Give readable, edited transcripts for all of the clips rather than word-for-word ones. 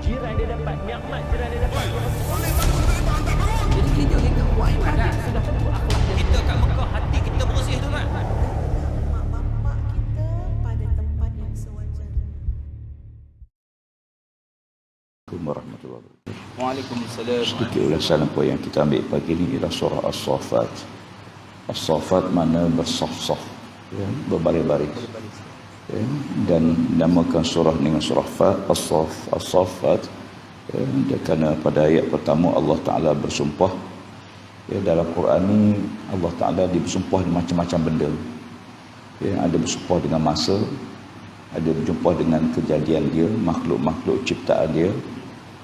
jiran dia dapat, nikmat jiran dia dapat. Jadi kita buat ibadat. Sudah tentu akhlak dia. Kita kat Mekah, hati kita bersih tu kan. Mak bapak kita pada tempat yang sewajarnya. Assalamualaikum warahmatullahi wabarakatuh. Waalaikumsalam. Sedikit ulasan apa yang kita ambil pagi ini ialah surah As-Saffat. As-Saffat mana bersaf-saf, ya, berbaris-baris. Ya, dan namakan surah dengan surah As-Saffat, ya, kerana pada ayat pertama Allah Ta'ala bersumpah. Ya, dalam Quran ni Allah Ta'ala bersumpah dengan macam-macam benda. Ya, ada bersumpah dengan masa, ada bersumpah dengan kejadian dia, makhluk-makhluk ciptaan dia.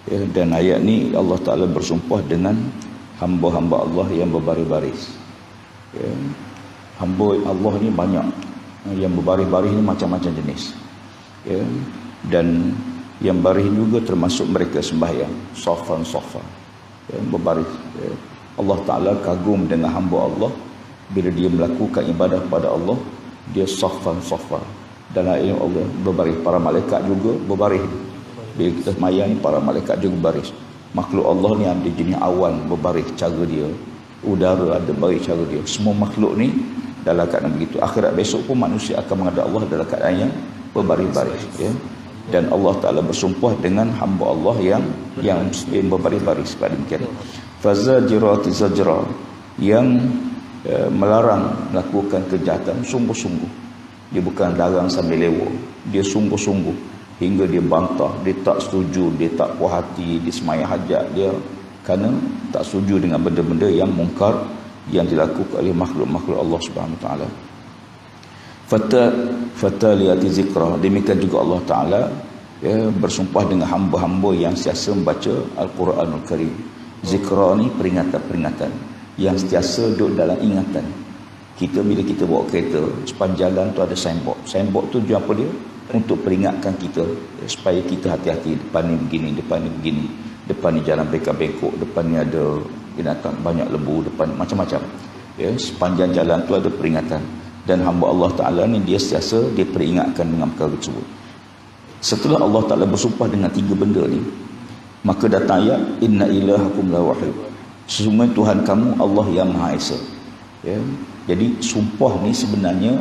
Ya, dan ayat ni Allah Ta'ala bersumpah dengan hamba-hamba Allah yang berbaris-baris. Ya, hamba Allah ni banyak, yang berbaris-baris ni macam-macam jenis. Ya, dan yang baris juga termasuk mereka sembahyang, safan, ya, berbaris. Ya. Allah Ta'ala kagum dengan hamba Allah bila dia melakukan ibadah pada Allah, dia safan. Dan ayat Allah berbaris, para malaikat juga berbaris. Bila kita semayang ni, para malaikat juga berbaris. Makhluk Allah ni ada jenis awan berbaris cara dia, udara ada baris cara dia. Semua makhluk ni dalam keadaan begitu. Akhirat besok pun manusia akan menghadap Allah dalam keadaan yang berbaris-baris, ya. Dan Allah Ta'ala bersumpah dengan hamba Allah yang berbaris-baris pada demikian. Fazajirati zajra, yang melarang melakukan kejahatan sungguh-sungguh. Dia bukan larang sambil lewat, dia sungguh-sungguh hingga dia bantah, dia tak setuju, dia tak puas hati, dia semayang hajat dia kerana tak setuju dengan benda-benda yang mungkar yang dilakukan oleh makhluk-makhluk Allah Subhanahu Wa Taala. Fataliyati zikra, demikian juga Allah Ta'ala, ya, bersumpah dengan hamba-hamba yang sentiasa membaca Al-Quranul Karim. Zikra ni peringatan-peringatan yang sentiasa duduk dalam ingatan. Kita bila kita bawa kereta, sepanjang jalan tu ada signboard. Signboard tu tujuan apa dia? Untuk peringatkan kita, ya, supaya kita hati-hati. Depan ni begini, depan ni begini, depan ni jalan bengkok-bengkok, depan ni ada binatang banyak lembu, depan macam-macam. Ya, sepanjang jalan tu ada peringatan. Dan hamba Allah Ta'ala ni dia sentiasa dia peringatkan dengan perkara tersebut. Setelah Allah Ta'ala bersumpah dengan tiga benda ni, maka datang ayat inna ilahakum la wahid, sesungguhnya Tuhan kamu Allah yang Maha Esa. Ya, jadi sumpah ni sebenarnya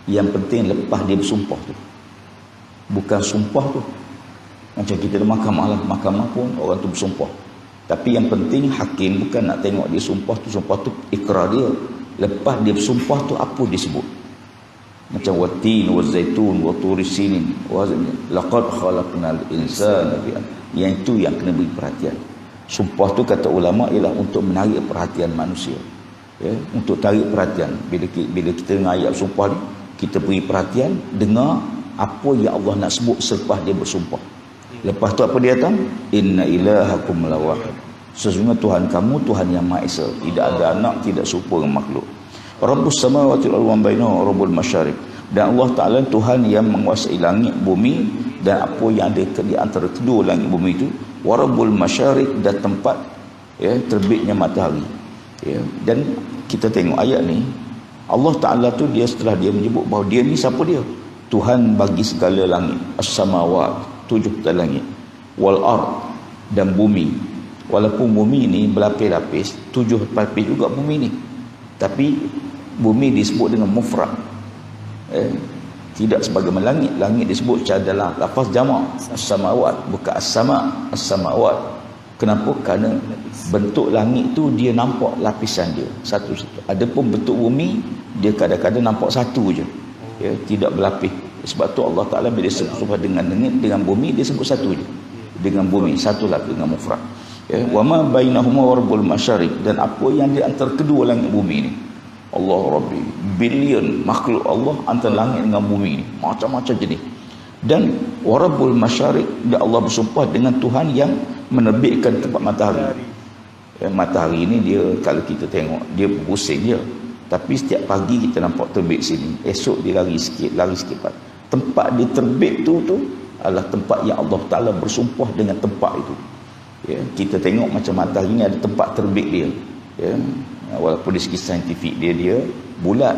yang penting lepas dia bersumpah tu, bukan sumpah tu macam kita di mahkamah lah. Mahkamah pun orang tu bersumpah, tapi yang penting hakim bukan nak tengok dia sumpah tu ikrar dia. Lepas dia bersumpah tu apa dia sebut, macam watin wa zaitun wa turi sinin wa laqad khalaqnal insana, yang itu yang kena beri perhatian. Sumpah tu kata ulama ialah untuk menarik perhatian manusia, ya, untuk tarik perhatian. Bila kita dengar ayat sumpah ni, kita beri perhatian, dengar apa yang Allah nak sebut selepas dia bersumpah. Lepas tu apa dia kata? Inna ilahakum la wahid, sesungguhnya Tuhan kamu Tuhan yang Maha Esa, tidak ada anak, tidak serupa dengan makhluk. Rabbus samawati wal ardi wa bainahuma rabbul masyariq, dan Allah Ta'ala Tuhan yang menguasai langit bumi dan apa yang ada di antara kedua langit bumi itu. Wa rabbul masyariq, dan tempat, ya, terbitnya matahari. Ya, dan kita tengok ayat ni, Allah Ta'ala tu dia setelah dia menyebut bahawa dia ni siapa dia? Tuhan bagi segala langit, as-samawat, 7 langit, wal ard, dan bumi. Walaupun bumi ni berlapis-lapis, 7 lapis juga bumi ni, tapi bumi disebut dengan mufrad, tidak sebagaimana langit. Langit disebut secara dalam lafaz jamak, as-samawat, bukan as-samawat. Kenapa? Kerana bentuk langit tu dia nampak lapisan dia satu-satu. Adapun bentuk bumi dia kadang-kadang nampak satu je, ya, tidak berlapis. Sebab tu Allah Ta'ala bila sebut dengan langit, dengan bumi, dia sebut satu je, dengan bumi satu lapis, dengan mufrad. Ya, wa ma bainahuma wa rabbul masyariq, dan apa yang di antara kedua langit bumi ni. Allah Rabbi, bilion makhluk Allah antara langit dengan bumi ni, macam-macam jenis. Dan wa rabbul masyariq, dan Allah bersumpah dengan Tuhan yang menerbitkan tempat matahari. Ya, matahari ni dia kalau kita tengok dia pusing je, tapi setiap pagi kita nampak terbit sini, esok dia lari sikit pak. Tempat dia terbit tu adalah tempat yang Allah Ta'ala bersumpah dengan tempat itu. Ya, kita tengok macam matahari ni ada tempat terbit dia, ya, walaupun dari segi saintifik dia bulat,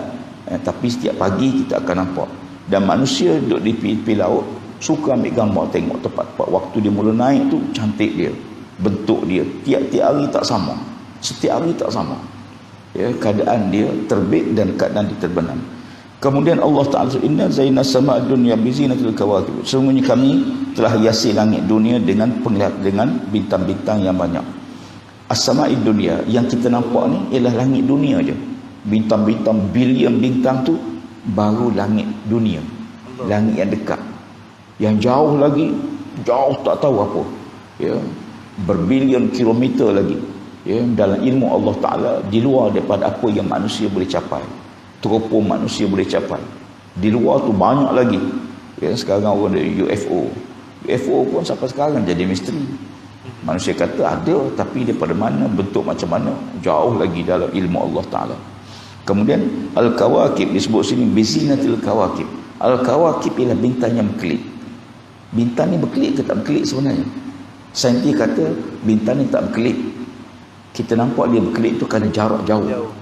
tapi setiap pagi kita akan nampak. Dan manusia duduk di tepi laut, suka ambil gambar, tengok tempat-tempat. Waktu dia mula naik tu, cantik dia, bentuk dia, tiap-tiap hari tak sama, setiap hari tak sama, ya, keadaan dia terbit dan keadaan dia terbenam. Kemudian Allah Ta'ala, inna zayna sama dunya bizinatil kawakib, sesungguhnya kami telah hiasi langit dunia dengan bintang-bintang yang banyak. As-sama'id dunia, yang kita nampak ni ialah langit dunia je. Bintang-bintang, bilion bintang tu baru langit dunia, langit yang dekat. Yang jauh lagi, jauh tak tahu apa, ya, berbilion kilometer lagi, ya, dalam ilmu Allah Ta'ala, di luar daripada apa yang manusia boleh capai, teropong manusia boleh capai. Di luar tu banyak lagi, ya. Sekarang orang ada UFO pun sampai sekarang jadi misteri. Manusia kata ada, tapi daripada mana, bentuk macam mana, jauh lagi dalam ilmu Allah Ta'ala. Kemudian Al-Kawakib disebut sini bizinatil kawakib. Al-Kawakib ialah bintang yang berkelip. Bintang ni berkelip ke tak berkelip sebenarnya? Saintis kata bintang ni tak berkelip. Kita nampak dia berkelip tu kerana jarak jauh.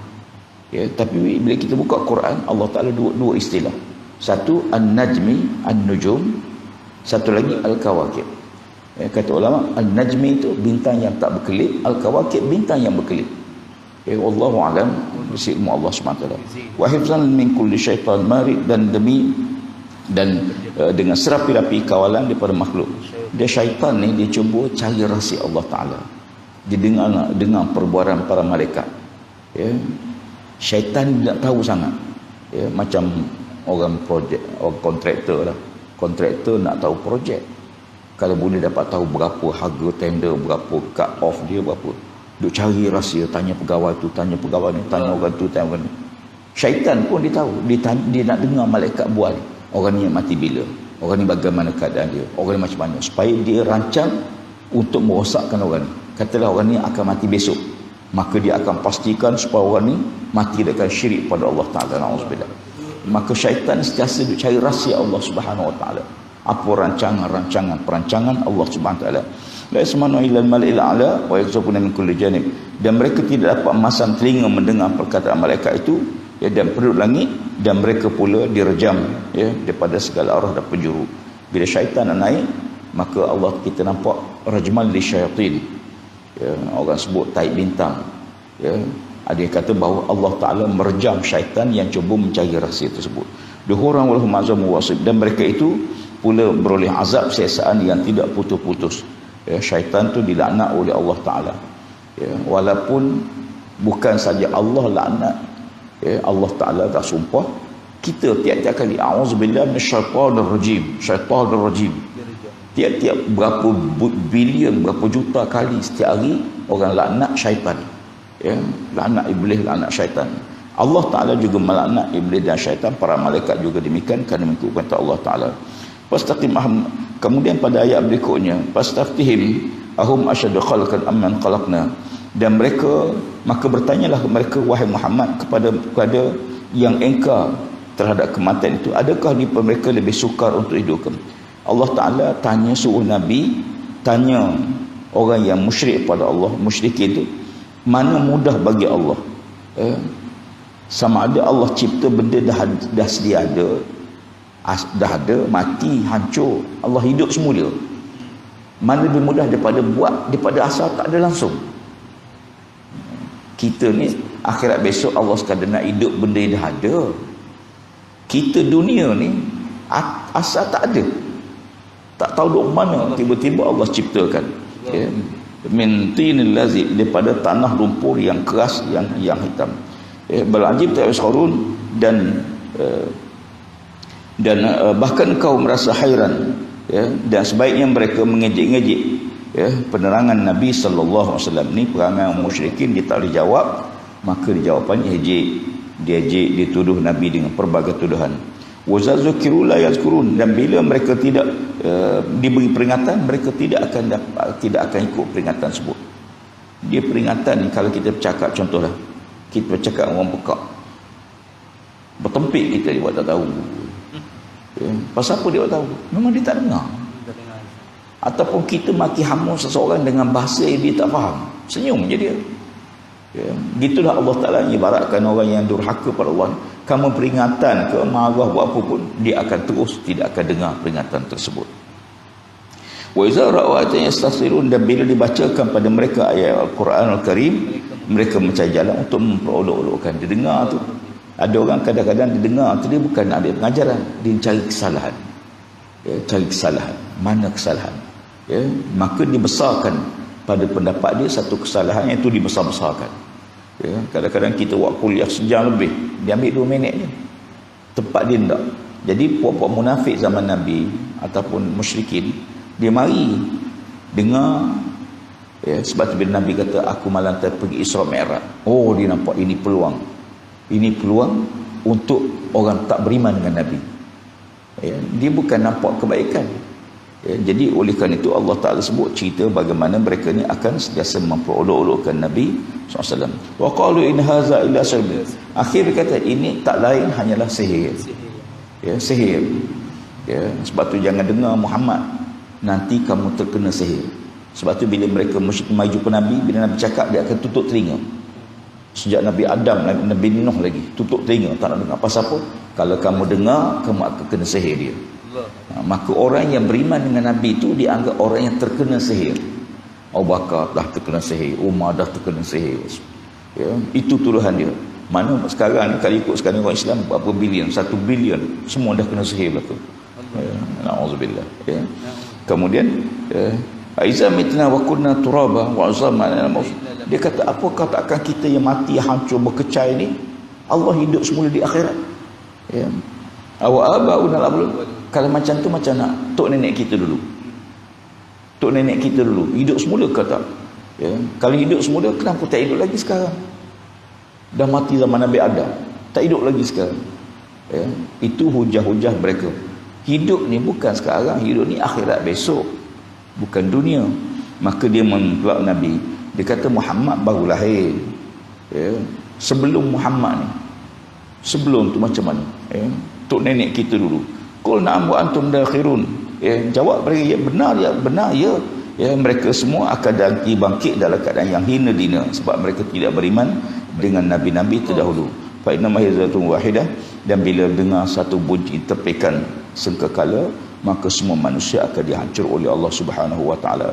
Ya, tapi bila kita buka Quran, Allah Ta'ala dua istilah. Satu An-Najmi, An-Nujum. Satu lagi Al-Kawakib. Ya, kata ulama, An-Najmi itu bintang yang tak berkelip, Al-Kawakib bintang yang berkelip. Ya, wallahu a'lam bismillah Allah SWT. Wa hifzan min kulli syaitan marid, dan dengan serapi-rapi kawalan daripada makhluk. Dia syaitan ni, dia cuba cari rahsia Allah Ta'ala. Dia dengar perbualan para malaikat. Ya, syaitan tidak tahu sangat, ya, macam orang projek, orang kontraktor lah. Kontraktor nak tahu projek, kalau boleh dapat tahu berapa harga tender, berapa cut off dia, berapa, duk cari rahsia, tanya pegawai tu, tanya pegawai ni, tanya orang tu, tanya orang ni. Syaitan pun dia tahu, dia nak dengar malaikat buat, orang ni mati bila, orang ni bagaimana keadaan dia, orang ni macam mana, supaya dia rancang untuk merosakkan orang ni. Katalah orang ni akan mati besok, maka dia akan pastikan supaya orang ni mati dengan syirik pada Allah Ta'ala. Na'udzubillah. Maka syaitan sentiasa duk cari rahsia Allah Subhanahu Wa Ta'ala, apa perancangan Allah Subhanahu Wa Ta'ala. La yasma'u illa al-mala'il a'la wa yakhzafuna min kulli janib, dan mereka tidak dapat memasang telinga mendengar perkataan malaikat itu, ya, dan penduduk langit, dan mereka pula direjam, ya, daripada segala arah dan penjuru. Bila syaitan nak naik, maka Allah, kita nampak rajman li syaitin, ya, orang sebut taib bintang, ya. Ada yang kata bahawa Allah Ta'ala merejam syaitan yang cuba mencari rahsia tersebut. Duhuran walhum azamu wasib, dan mereka itu pula beroleh azab siksaan yang tidak putus-putus. Ya, syaitan tu dilaknat oleh Allah Ta'ala. Ya, walaupun bukan saja Allah laknat, ya, Allah Ta'ala dah sumpah. Kita tiap-tiap kali a'udzubillah minasyaitanir rajim, syaitanir rajim, tiap-tiap berapa bilion, berapa juta kali setiap hari orang laknat syaitan, ya, laknat iblis, laknat syaitan. Allah Ta'ala juga melaknat iblis dan syaitan, para malaikat juga demikian, kerana mengikut kata Allah Ta'ala. Fastaqim ahum. Kemudian pada ayat berikutnya, fastaftihim ahum asyadu khalqan amman khalaqna, dan mereka, maka bertanyalah mereka wahai Muhammad kepada yang engkar terhadap kematian itu, adakah mereka lebih sukar untuk hidupkan? Allah Ta'ala tanya, suruh Nabi tanya orang yang musyrik pada Allah, musyrikin itu, mana mudah bagi Allah, sama ada Allah cipta benda dah sedia ada, dah ada, mati, hancur, Allah hidup semua dia, mana lebih mudah daripada buat daripada asal tak ada langsung? Kita ni akhirat besok Allah sekadar nak hidup benda yang dah ada. Kita dunia ni asal tak ada, tak tahu duk mana, tiba-tiba Allah ciptakan, ya, min tinil lazib, daripada tanah lumpur yang keras, yang hitam. Balajib ta'isharun, dan bahkan kau merasa hairan, ya, dan sebaiknya mereka mengejek-ngejek, ya, penerangan Nabi sallallahu alaihi wasallam ni. Perangai musyrikin dia tak boleh jawab, maka jawapannya ejek, dituduh Nabi dengan pelbagai tuduhan. Wazazukiru la yazkurun, dan bila mereka tidak diberi peringatan, mereka tidak akan ikut peringatan tersebut. Dia peringatan ni, kalau kita bercakap, contohlah kita bercakap orang pekak, bertempik kita, dia buat tak tahu, ya, pasal apa dia buat tahu? Memang dia tak dengar. Ataupun kita maki hamun seseorang dengan bahasa yang dia tak faham, senyum je dia, ya. Gitulah Allah Ta'ala ibaratkan orang yang durhaka pada Allah. kamu peringatan ke marah buat apa pun, dia akan terus tidak akan dengar peringatan tersebut. Wa iza ra'u ayatan yastasirun, dan bila dibacakan pada mereka ayat Al-Quran Al-Karim, mereka mencari jalan untuk memperolok-olokkan. Dia dengar tu, ada orang kadang-kadang dia dengar tu, dia bukan ada pengajaran, dia cari kesalahan, ya, cari kesalahan, mana kesalahan, ya, maka dibesarkan pada pendapat dia satu kesalahan, itu dibesar-besarkan. Ya, kadang-kadang kita buat kuliah sejam lebih, dia ambil 2 minit je, tempat dia tak. Jadi puak-puak munafik zaman Nabi ataupun musyrikin, dia mari dengar, ya, sebab tu bila Nabi kata aku malam pergi Isra Mi'raj, oh dia nampak ini peluang untuk orang tak beriman dengan Nabi, ya, dia bukan nampak kebaikan, ya, jadi oleh kerana itu Allah Ta'ala sebut cerita bagaimana mereka ni akan sentiasa memperolok-olokkan Nabi SAW. Wa qalu in haza illa sihr, akhir dia kata ini tak lain hanyalah sihir, ya, sihir, ya, sebab tu jangan dengar Muhammad, nanti kamu terkena sihir. Sebab tu bila mereka maju ke Nabi, bila Nabi cakap, dia akan tutup telinga. Sejak Nabi Adam, Nabi Nuh lagi tutup telinga, tak nak dengar. Pasal apa? Kalau kamu dengar, kamu akan kena sihir dia. Maka orang yang beriman dengan Nabi itu dianggap orang yang terkena sihir. Abu Bakar dah terkena sihir, Umar dah terkena sihir, ya, itu tuduhan dia. Mana sekarang ni, kalau ikut sekarang orang Islam berapa bilion, 1 bilion semua dah kena sihir belaka. Ya, na'udzubillah, ya. Kemudian aiza mitna wa kunna turaba wa azamana, dia kata apakah takkan kita yang mati hancur berkecai ni Allah hidup semula di akhirat, ya. Awa abauna al-awwalun, kalau macam tu macam nak tok nenek kita dulu, tok nenek kita dulu hidup semula ke tak, ya. Kalau hidup semula, kenapa tak hidup lagi sekarang? Dah mati zaman Nabi Adam, tak hidup lagi sekarang, ya. Itu hujah-hujah mereka. Hidup ni bukan sekarang, hidup ni akhirat besok, bukan dunia. Maka dia menolak Nabi, dia kata Muhammad baru lahir, ya. Sebelum Muhammad ni, sebelum tu macam mana, ya, tok nenek kita dulu. Qul na'am wa antum dakhirun, ya, jawab mereka, ya benar, ya benar, ya, ya, mereka semua akan bangkit dalam keadaan yang hina dina sebab mereka tidak beriman dengan nabi-nabi terdahulu. Fa inna mahizatun wahidah, dan bila dengar satu bunyi tepikan sengkakala, maka semua manusia akan dihancur oleh Allah Subhanahu wa taala.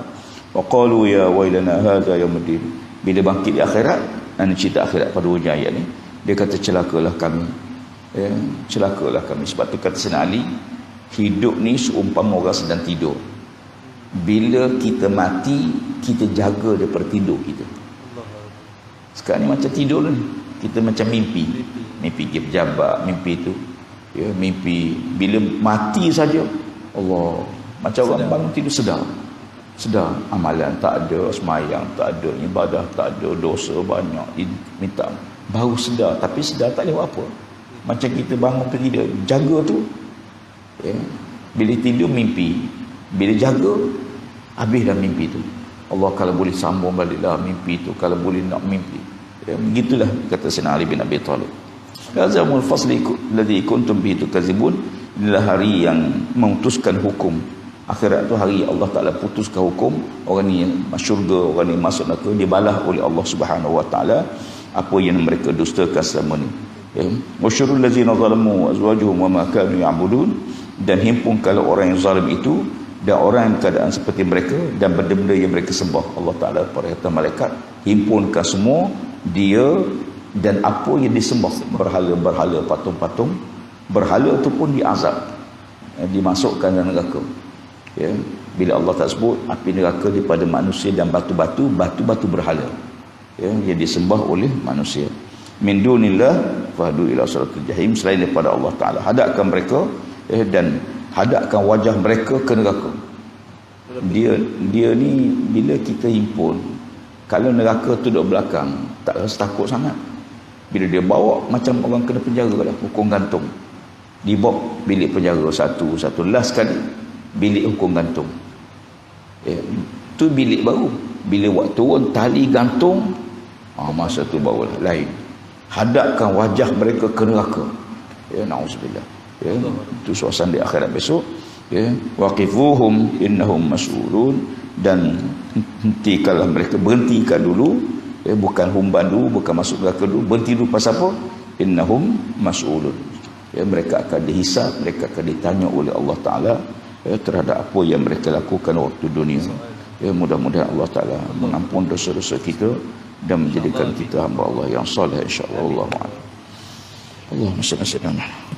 Wa qalu ya wailana hadza yaumuddin, bila bangkit di akhirat, dan cerita akhirat pada hujung ayat ni, dia kata celakalah kami, ya, celakalah kami. Sebab tu kata Sayyidina Ali, hidup ni seumpama orang sedang tidur. Bila kita mati, kita jaga daripada tidur kita. Sekarang ni macam tidur ni, kita macam mimpi pergi pejabat, mimpi tu, ya, mimpi bila mati saja, Allah, macam orang bangun tidur sedar amalan tak ada, semayang tak ada, ibadah tak ada, dosa banyak, minta, baru sedar. Tapi sedar tak boleh buat apa. Macam kita bangun tidur, jaga tu, ya, bila tidur mimpi, bila jaga habis dah mimpi tu. Allah kalau boleh sambung baliklah mimpi tu, kalau boleh nak mimpi, ya, begitulah kata Sayyidina Ali bin Abi Talib. Azamul fasli alladhi kuntum bihi tukazibun, inilah hari yang memutuskan hukum. Akhirat tu hari Allah Ta'ala putuskan hukum, orang ni masuk syurga, orang ni masuk neraka, dibalas oleh Allah Subhanahu wa taala apa yang mereka dustakan selama ni, ya. Wa syurul ladzina zalamu azwajuhum wa ma kanu ya'budun, dan himpunkanlah orang yang zalim itu dan orang yang keadaan seperti mereka dan benda-benda yang mereka sembah. Allah Ta'ala pada kata malaikat, himpunkan semua dia dan apa yang disembah, berhala-berhala, patung-patung. Berhala itu pun diazab, dimasukkan dalam neraka, ya. Bila Allah tak sebut api neraka daripada manusia dan batu-batu berhala, ya, yang disembah oleh manusia. Min dunillah fahdu ila siratil jahim, selain daripada Allah Ta'ala, hadapkan mereka, ya, dan hadapkan wajah mereka ke neraka. Dia ni bila kita himpun, kalau neraka tu duduk belakang, tak rasa takut sangat. Bila dia bawa macam orang kena penjara lah, hukum gantung, dibawa bilik penjara satu last kali, bilik hukum gantung, ya, tu bilik baru. Bila buat turun tali gantung, masa tu barulah lain. Hadapkan wajah mereka ke neraka, ya, na'udzubillah, ya, itu suasana di akhirat besok, ya. Waqifuhum innahum mas'ulun, dan hentikanlah mereka, berhentikan dulu, ya, bukan humban dulu, bukan masuk neraka dulu, berhenti dulu. Pasal apa? innahum mas'ulun. Ya, mereka akan dihisab, mereka akan ditanya oleh Allah Taala terhadap apa yang mereka lakukan waktu dunia. Ya, mudah-mudahan Allah Taala mengampun dosa-dosa kita dan menjadikan kita hamba Allah yang soleh, insya-Allah. Allahumma salli ala